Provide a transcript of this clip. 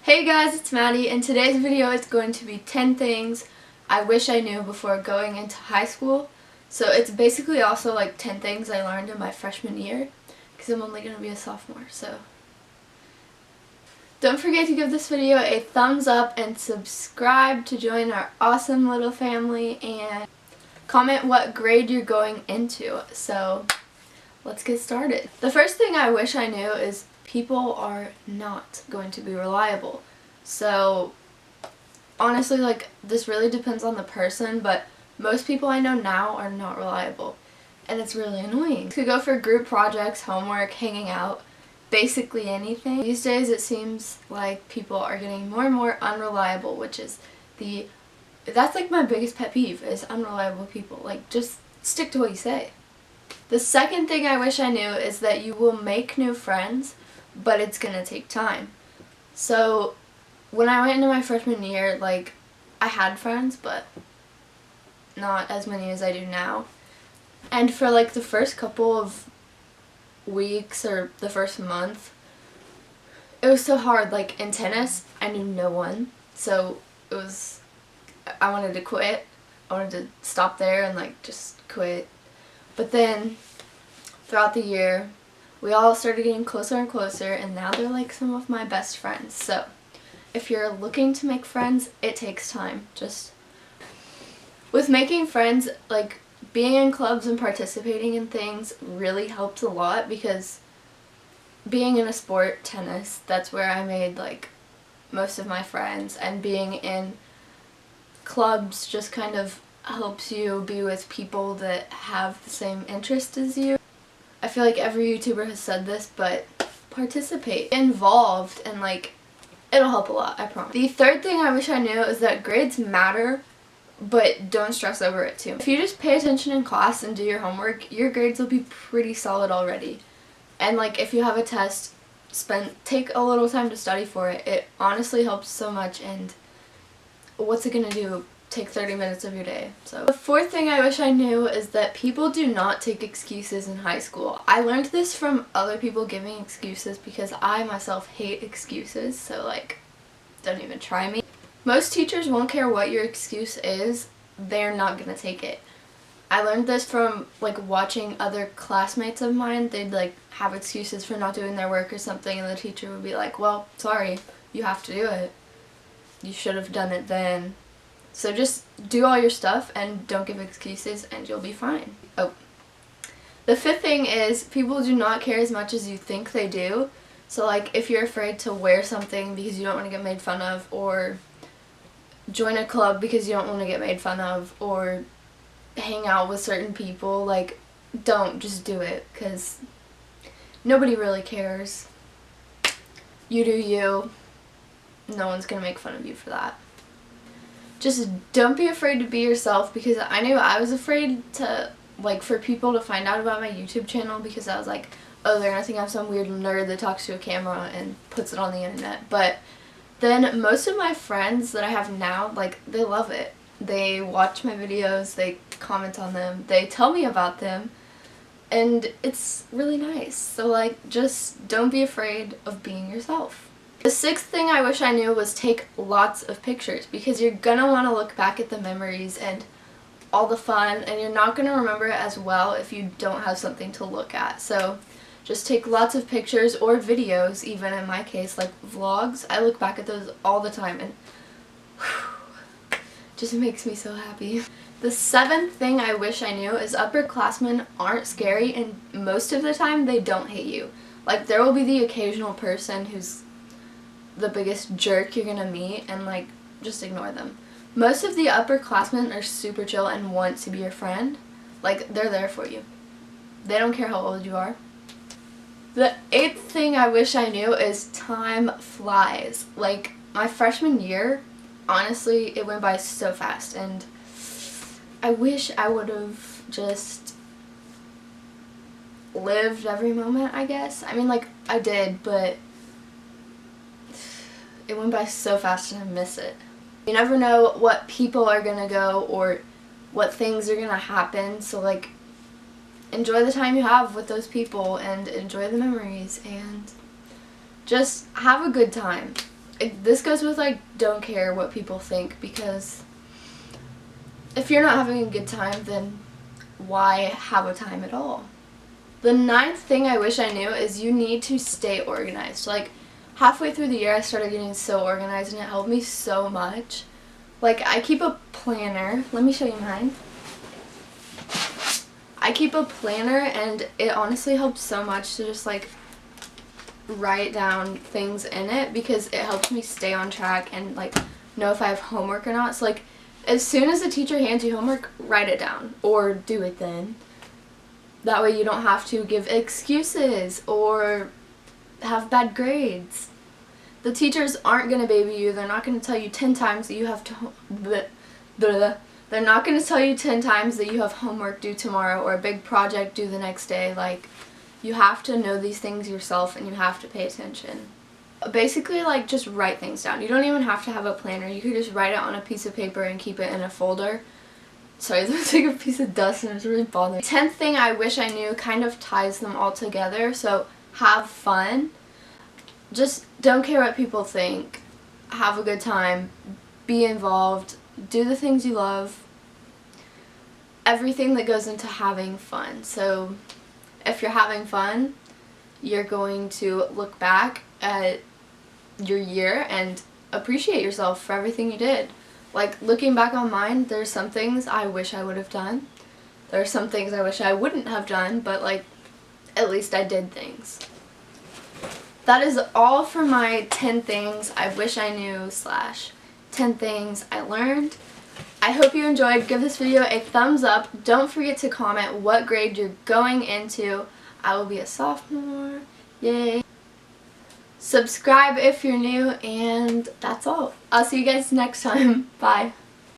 Hey guys, it's Maddie, and today's video is going to be 10 things I wish I knew before going into high school. So it's basically also like 10 things I learned in my freshman year, because I'm only going to be a sophomore, so. Don't forget to give this video a thumbs up and subscribe to join our awesome little family, and comment what grade you're going into. So let's get started. The first thing I wish I knew is people are not going to be reliable. So honestly, like, this really depends on the person, but most people I know now are not reliable, and it's really annoying. To go for group projects, homework, hanging out, basically anything. These days it seems like people are getting more and more unreliable, which is that's like my biggest pet peeve, is unreliable people. Like, just stick to what you say. The second thing I wish I knew is that you will make new friends, but it's gonna take time. So when I went into my freshman year, like, I had friends, but not as many as I do now. And for like the first couple of weeks or the first month, it was so hard. Like, in tennis, I knew no one, so I wanted to quit. I wanted to stop there and like just quit. But then throughout the year, we all started getting closer and closer, and now they're like some of my best friends. So if you're looking to make friends, it takes time. Just with making friends, like, being in clubs and participating in things really helps a lot, because being in a sport, tennis, that's where I made like most of my friends, and being in clubs just kind of helps you be with people that have the same interest as you. I feel like every YouTuber has said this, but participate, get involved, and like, it'll help a lot, I promise. The third thing I wish I knew is that grades matter, but don't stress over it too. If you just pay attention in class and do your homework, your grades will be pretty solid already. And like, if you have a test, take a little time to study for it. It honestly helps so much, and what's it gonna do? Take 30 minutes of your day. So the fourth thing I wish I knew is that people do not take excuses in high school. I learned this from other people giving excuses, because I myself hate excuses, so like, don't even try me. Most teachers won't care what your excuse is, they're not gonna take it. I learned this from like watching other classmates of mine. They'd like have excuses for not doing their work or something, and the teacher would be like, well, sorry, you have to do it. You should have done it then. So just do all your stuff and don't give excuses, and you'll be fine. Oh. The fifth thing is, people do not care as much as you think they do. So like, if you're afraid to wear something because you don't want to get made fun of, or join a club because you don't want to get made fun of, or hang out with certain people, like, don't. Just do it, because nobody really cares. You do you. No one's gonna make fun of you for that. Just don't be afraid to be yourself, because I knew I was afraid to, like, for people to find out about my YouTube channel, because I was like, oh, they're gonna think I'm some weird nerd that talks to a camera and puts it on the internet. But then most of my friends that I have now, like, they love it. They watch my videos, they comment on them, they tell me about them, and it's really nice. So like, just don't be afraid of being yourself. The sixth thing I wish I knew was take lots of pictures, because you're gonna want to look back at the memories and all the fun, and you're not gonna remember it as well if you don't have something to look at. So just take lots of pictures, or videos, even in my case, like vlogs. I look back at those all the time, and just makes me so happy. The seventh thing I wish I knew is upperclassmen aren't scary, and most of the time they don't hate you. Like, there will be the occasional person who's the biggest jerk you're gonna meet, and like, just ignore them. Most of the upperclassmen are super chill and want to be your friend. Like, they're there for you. They don't care how old you are. The eighth thing I wish I knew is time flies. Like, my freshman year, honestly, it went by so fast, and I wish I would have just lived every moment, I guess. I mean, like, I did, but it went by so fast, and I miss it. You never know what people are gonna go, or what things are gonna happen, so like, enjoy the time you have with those people, and enjoy the memories, and just have a good time. this goes with like don't care what people think, because if you're not having a good time, then why have a time at all? The 9th thing I wish I knew is you need to stay organized. Like, halfway through the year I started getting so organized and it helped me so much. Like, I keep a planner. Let me show you mine. I keep a planner and it honestly helps so much to just like write down things in it, because it helps me stay on track and like know if I have homework or not. So like, as soon as the teacher hands you homework, write it down or do it then. That way you don't have to give excuses or have bad grades. The teachers aren't going to baby you. They're not going to tell you 10 times that you have to... They're not going to tell you 10 times that you have homework due tomorrow or a big project due the next day. Like, you have to know these things yourself and you have to pay attention. Basically, like, just write things down. You don't even have to have a planner. You could just write it on a piece of paper and keep it in a folder. Sorry, there's like a piece of dust and it's really bothering me. 10th thing I wish I knew kind of ties them all together. So, have fun. Just don't care what people think. Have a good time. Be involved. Do the things you love. Everything that goes into having fun. So, if you're having fun, you're going to look back at your year and appreciate yourself for everything you did. Like, looking back on mine, there's some things I wish I would have done. There's some things I wish I wouldn't have done, but like, at least I did things. That is all for my 10 things I wish I knew / 10 things I learned. I hope you enjoyed. Give this video a thumbs up. Don't forget to comment what grade you're going into. I will be a sophomore. Yay. Subscribe if you're new, and that's all. I'll see you guys next time. Bye.